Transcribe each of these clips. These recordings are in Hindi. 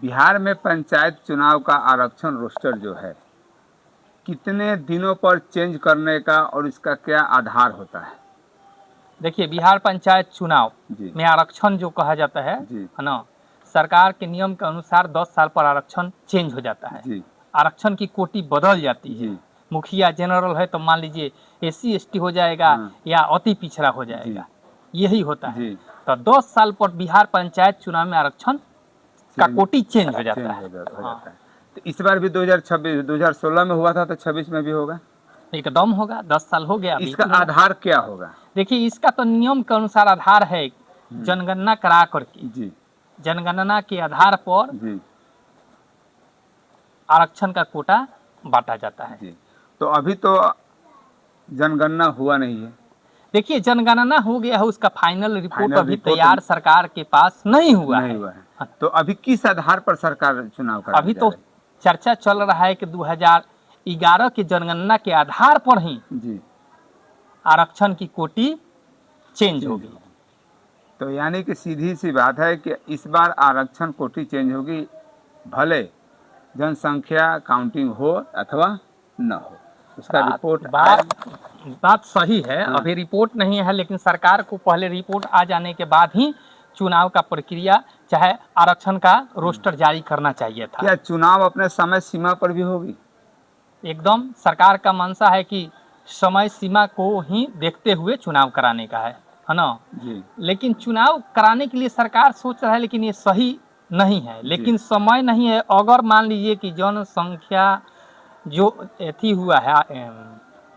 बिहार में पंचायत चुनाव का आरक्षण रोस्टर जो है कितने दिनों पर चेंज करने का और इसका क्या आधार होता है? देखिए, बिहार पंचायत चुनाव जी में आरक्षण जो कहा जाता है जी ना, सरकार के नियम के अनुसार 10 साल पर आरक्षण चेंज हो जाता है। जी आरक्षण की कोटि बदल जाती है। जी मुखिया जनरल है तो मान लीजिए SC ST हो जाएगा हाँ या अति पिछड़ा हो जी जाएगा, यही होता है। जी तो 10 साल पर बिहार पंचायत चुनाव में आरक्षण का कोटि चेंज हो जाता है। हो हाँ, जाता है। तो इस बार भी 2026 2016 में हुआ था तो 26 में भी होगा। एकदम होगा। 10 साल हो गया, इसका बिल्कुल होगा। आधार क्या होगा? देखिए, इसका तो नियम के अनुसार आधार है, जनगणना करा करके जी जनगणना के आधार पर जी आरक्षण का कोटा बांटा जाता है। जी। तो अभी तो जनगणना हुआ नहीं है। देखिए, जनगणना हो गया है, उसका फाइनल रिपोर्ट फाइनल अभी रिपोर्ट तैयार सरकार के पास नहीं हुआ नहीं है। हुआ है। तो अभी किस आधार पर सरकार चुनाव कराने अभी जा तो रही चर्चा चल रहा है कि 2011 की जनगणना के आधार पर ही है? जी आरक्षण की कोटि चेंज होगी। तो यानी कि सीधी सी बात है कि इस बार आरक्षण कोटि चेंज होगी, भले जनसंख्या काउंटिंग हो अथवा न हो। उसका रिपोर्ट बात सही है। हाँ। अभी रिपोर्ट नहीं है, लेकिन सरकार को पहले रिपोर्ट आ जाने के बाद ही चुनाव का प्रक्रिया चाहे आरक्षण का रोस्टर जारी करना चाहिए था। क्या चुनाव अपने समय सीमा पर भी होगी? एकदम सरकार का मंशा है कि समय सीमा को ही देखते हुए चुनाव कराने का है ना। जी लेकिन चुनाव कराने के लिए सरकार सोच रहा है, लेकिन ये सही नहीं है। लेकिन समय नहीं है। अगर मान लीजिए कि जनसंख्या जो एथी हुआ है,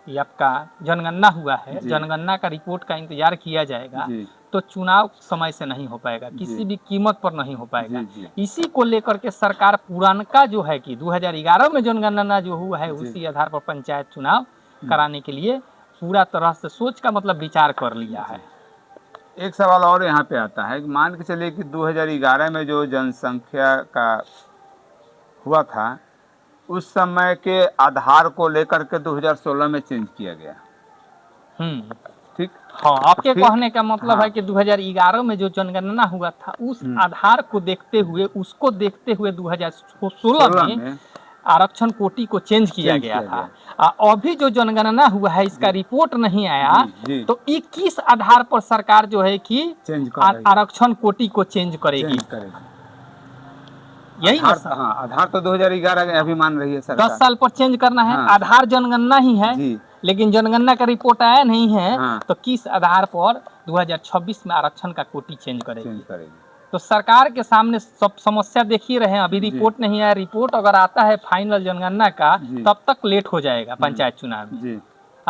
ये आपका जनगणना हुआ है, जी। जनगणना का रिपोर्ट का इंतजार किया जाएगा, जी तो चुनाव समय से नहीं हो पाएगा, किसी भी कीमत पर नहीं हो पाएगा। जी इसी को लेकर के सरकार पुरानका जो है कि 2011 में जनगणना जो हुआ है, उसी आधार पर पंचायत चुनाव कराने के लिए पूरा तरह से सोच का मतलब विचार कर लिया है। एक सवाल और यहाँ पे आता है कि मान के चलिए कि 2011 में जो जनसंख्या का हुआ था, उस समय के आधार को लेकर के 2016 में चेंज किया गया। ठीक। हाँ, आपके कहने का मतलब हाँ। है कि 2011 में जो जनगणना हुआ था, उस आधार को देखते हुए, उसको देखते हुए 2016 में आरक्षण कोटि को चेंज किया गया था। अभी जो जनगणना हुआ है, इसका रिपोर्ट नहीं आया, तो 21 आधार पर सरकार जो है कि आरक्षण कोटि को चेंज करेगी। यही आधार, हाँ, आधार तो 2011 का अभी मान रही है सरकार। 10 साल पर चेंज करना है। आधार जनगणना ही है, लेकिन जनगणना का रिपोर्ट आया नहीं है, तो किस आधार पर 2026 में आरक्षण का कोटि चेंज करेगी? तो सरकार के सामने सब समस्या देख ही रहे हैं। अभी रिपोर्ट नहीं आया। रिपोर्ट अगर आता है फाइनल जनगणना का, तब तक लेट हो जाएगा पंचायत चुनाव में।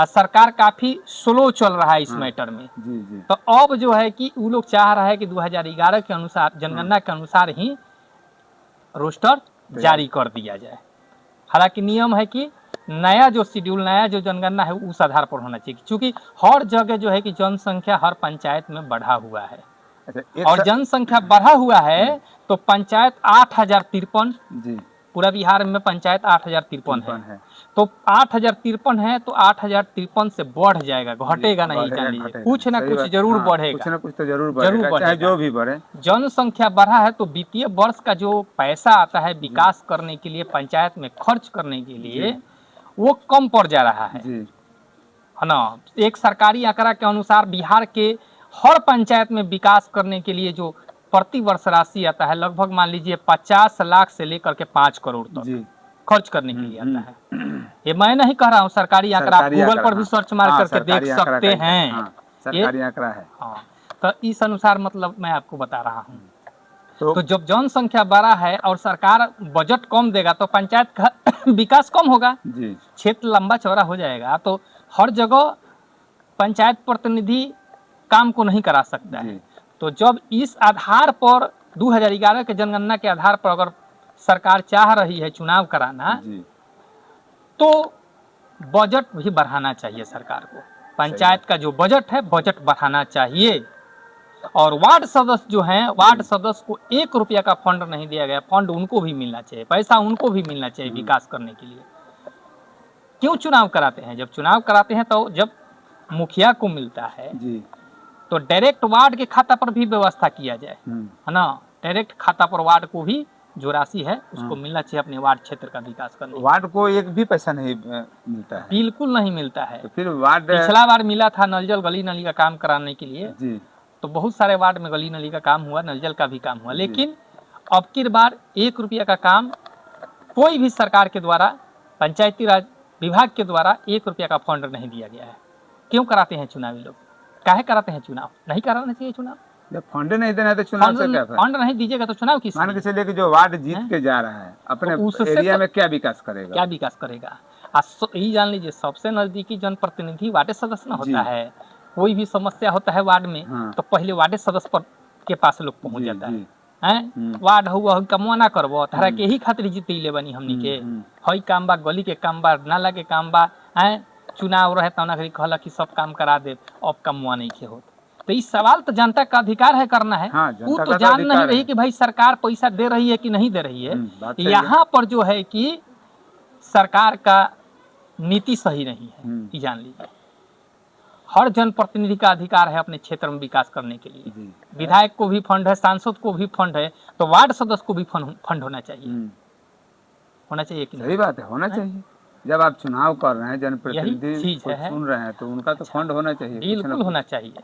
सरकार काफी स्लो चल रहा है इस मैटर में। तो अब जो है कि वो लोग चाह रहा है कि 2011 के अनुसार, जनगणना के अनुसार ही रोस्टर जारी कर दिया जाए। हालांकि नियम है कि नया जो शेड्यूल, नया जो जनगणना है, उस आधार पर होना चाहिए, क्योंकि हर जगह जो है कि जनसंख्या हर पंचायत में बढ़ा हुआ है। और जनसंख्या बढ़ा हुआ है तो पंचायत 8053, पूरा बिहार में पंचायत 8053 है। तो 8053 है तो 8053 से बढ़ जाएगा, घटेगा नहीं। जान लीजिए, कुछ ना कुछ जरूर बढ़ेगा, कुछ ना कुछ तो जरूर बढ़ेगा, चाहे जो भी बढ़े। जनसंख्या बढ़ा है तो वित्तीय वर्ष का जो पैसा आता है विकास करने के लिए, पंचायत में खर्च करने के लिए, वो कम पड़ जा रहा है ना। एक सरकारी आंकड़ा के अनुसार बिहार के हर पंचायत में विकास करने के लिए जो प्रति वर्ष राशि आता है, लगभग मान लीजिए 50 लाख से लेकर के 5 करोड़ तक खर्च करने के लिए आता है। ये मैं नहीं कह रहा हूँ, सरकारी आंकड़ा, आप गूगल पर भी सर्च मार करके देख सकते हैं। सरकारी आंकड़ा है। तो इस अनुसार मतलब मैं आपको बता रहा हूँ। तो जब जनसंख्या बड़ा है और सरकार बजट कम देगा, तो पंचायत का विकास कम होगा, क्षेत्र लंबा चौड़ा हो जाएगा। तो हर जगह पंचायत प्रतिनिधि काम को नहीं करा सकता है। तो जब इस आधार पर 2011 के जनगणना के आधार पर अगर सरकार चाह रही है चुनाव कराना, तो बजट भी बढ़ाना चाहिए सरकार को। पंचायत का जो बजट है, बजट बढ़ाना चाहिए। और वार्ड सदस्य जो हैं, वार्ड सदस्य को 1 रुपया का फंड नहीं दिया गया। फंड उनको भी मिलना चाहिए, पैसा उनको भी मिलना चाहिए विकास करने के लिए। क्यों चुनाव कराते हैं? जब चुनाव कराते हैं तो जब मुखिया को मिलता है तो डायरेक्ट वार्ड के खाता पर भी व्यवस्था किया जाए, है ना। डायरेक्ट खाता पर वार्ड को भी जो राशि है उसको मिलना चाहिए अपने वार्ड क्षेत्र का विकास करने। वार्ड को एक भी पैसा नहीं मिलता है? बिल्कुल नहीं मिलता है। तो फिर वार्ड पिछला बार मिला था नल जल गली नली का काम कराने के लिए जी, तो बहुत सारे वार्ड में गली नली का काम हुआ, नल जल का भी काम हुआ, लेकिन अब की बार 1 रुपया का काम कोई भी सरकार के द्वारा, पंचायती राज विभाग के द्वारा 1 रुपया का फंड नहीं दिया गया है। क्यों कराते हैं चुनावी लोग? काहे कराते हैं चुनाव? नहीं कराना चाहिए चुनाव। जब फंड नहीं देना है तो चुनाव से क्या? फंड नहीं दीजिएगा तो चुनाव किस? मान के चलिए कि जो वार्ड जीत के जा रहा है अपने तो एरिया में क्या विकास करेगा? क्या विकास करेगा? यही जान लीजिए सबसे नजदीकी जनप्रतिनिधि वार्ड सदस्य न होता है। कोई भी समस्या होता है वार्ड में तो पहले वार्ड सदस्य के पास लोग पहुंच जाता है। वार्ड हुआ कमवा ना करबो तारा के ही खातिर जीतैले बनी हमनी के, हई काम बा, गली के काम बा, नाला के काम बा, चुनाव रहे तना घड़ी कहला कि सब काम करा दे, अब कमवा नहीं के होत। तो इस सवाल तो जनता का अधिकार है करना है। वो तो जान नहीं रही कि भाई सरकार पैसा दे रही है कि नहीं दे रही है। यहाँ पर जो है कि सरकार का नीति सही नहीं है, ये जान लीजिए। हर जनप्रतिनिधि का अधिकार है अपने क्षेत्र में विकास करने के लिए। विधायक को भी फंड है, सांसद को भी फंड है, तो वार्ड सदस्य को भी फंड होना चाहिए। होना चाहिए कि नहीं? सही बात है, होना चाहिए। जब आप चुनाव कर रहे हैं, जनप्रतिनिधि सुन रहे हैं तो उनका तो फंड होना चाहिए, बिल्कुल होना चाहिए।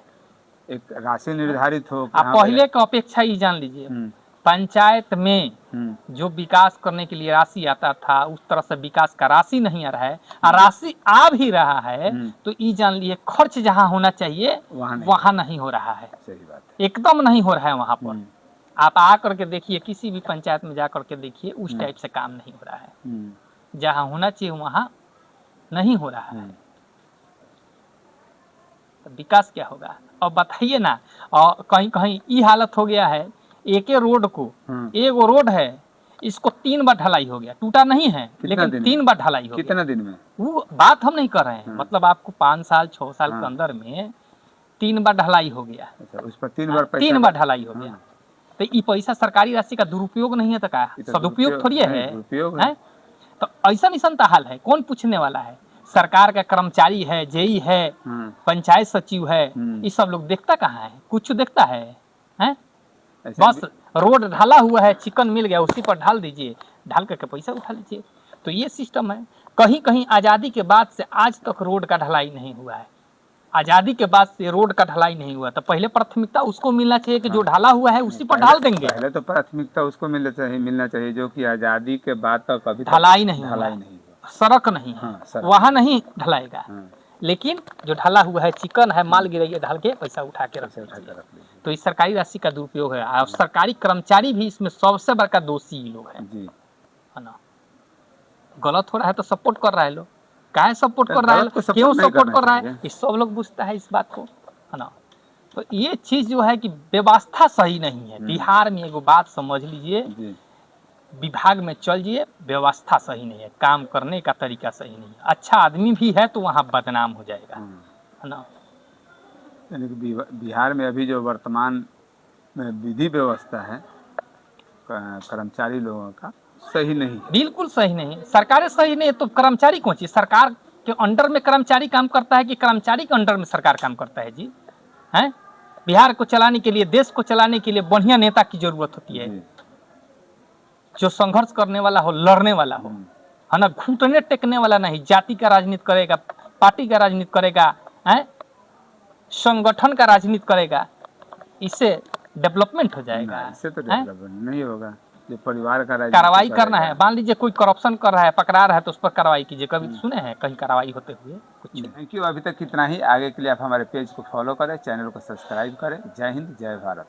एक राशि निर्धारित हो। आप पहले का अपेक्षा ही जान लीजिए, पंचायत में जो विकास करने के लिए राशि आता था उस तरह से विकास का राशि नहीं आ रहा है, और राशि आ भी रहा है तो ये जान लीजिए खर्च जहाँ होना चाहिए वहाँ नहीं हो रहा है। सही बात है, एकदम नहीं हो रहा है वहाँ पर। आप आ करके देखिए, किसी भी पंचायत में जा करके देखिए, उस टाइप से काम नहीं हो रहा है। जहाँ होना चाहिए वहाँ नहीं हो रहा है, तो विकास क्या होगा? अब बताइए ना। और कहीं कहीं ये हालत हो गया है, एक रोड को, एक रोड है, इसको 3 बार ढलाई हो गया, टूटा नहीं है लेकिन 3 बार ढलाई हो गया। कितना दिन में? वो बात हम नहीं कर रहे हैं, मतलब आपको 5 साल 6 साल के अंदर में 3 बार ढलाई हो गया। अच्छा, उस पर 3 बार ढलाई हो गया। तो ये पैसा सरकारी राशि का दुरुपयोग नहीं है तो क्या सदुपयोग थोड़ी है? तो ऐसा हाल है, कौन पूछने वाला है? सरकार का कर्मचारी है, जेई है, पंचायत सचिव है, ये सब लोग देखता कहाँ है? कुछ देखता है? बस रोड ढाला हुआ है, चिकन मिल गया, उसी पर ढाल दीजिए, ढाल करके पैसा उठा लीजिए। तो ये सिस्टम है। कहीं कहीं आज़ादी के बाद से आज तक रोड का ढलाई नहीं हुआ है। आज़ादी के बाद से रोड का ढलाई नहीं हुआ, तो पहले प्राथमिकता उसको मिलना चाहिए कि जो ढाला हुआ है उसी पर ढाल देंगे। पहले तो प्राथमिकता उसको मिलना चाहिए जो कि आज़ादी के बाद तक कभी ढलाई नहीं हुआ, सड़क नहीं है, वहाँ नहीं ढलाएगा। लेकिन जो ढला हुआ है, चिकन है, माल गिराइए, ढाल के पैसा उठा के रख लीजिए। तो इस सरकारी राशि का दुरुपयोग है, और सरकारी कर्मचारी भी इसमें सबसे बड़का दोषी लोग हैं, है ना। गलत हो रहा है तो सपोर्ट कर रहा है लोग, काहे सपोर्ट कर रहा है, क्यों सपोर्ट कर रहा है, ये सब लोग बुझता है इस बात को, है ना। तो ये चीज जो है कि व्यवस्था सही नहीं है बिहार में। एगो बात समझ लीजिए, विभाग में चल जाइए, व्यवस्था सही नहीं है, काम करने का तरीका सही नहीं है। अच्छा आदमी भी है तो वहाँ बदनाम हो जाएगा, है ना। यानी कि बिहार में अभी जो वर्तमान में विधि व्यवस्था है कर्मचारी लोगों का सही नहीं है, बिल्कुल सही नहीं। सरकारें सही नहीं है तो कर्मचारी कौन चीज? सरकार के अंडर में कर्मचारी काम करता है कि कर्मचारी के अंडर में सरकार काम करता है? जी हैं, बिहार को चलाने के लिए, देश को चलाने के लिए बढ़िया नेता की जरूरत होती है, जो संघर्ष करने वाला हो, लड़ने वाला हो, है ना, घुटने टेकने वाला नहीं, जाति का राजनीति करेगा, पार्टी का राजनीति करेगा, संगठन का राजनीति करेगा। इससे डेवलपमेंट हो जाएगा। इससे तो डेवलपमेंट नहीं होगा। जो परिवार का कार्रवाई करना है, मान लीजिए कोई करप्शन कर रहा है, पकड़ा रहा है, तो उस पर कार्रवाई कीजिए। कभी सुने हैं कहीं कार्रवाई होते हुए? कुछ नहीं। Thank you. अभी तक कितना ही। आगे के लिए आप हमारे पेज को फॉलो करें, चैनल को सब्सक्राइब करें। जय हिंद, जय भारत।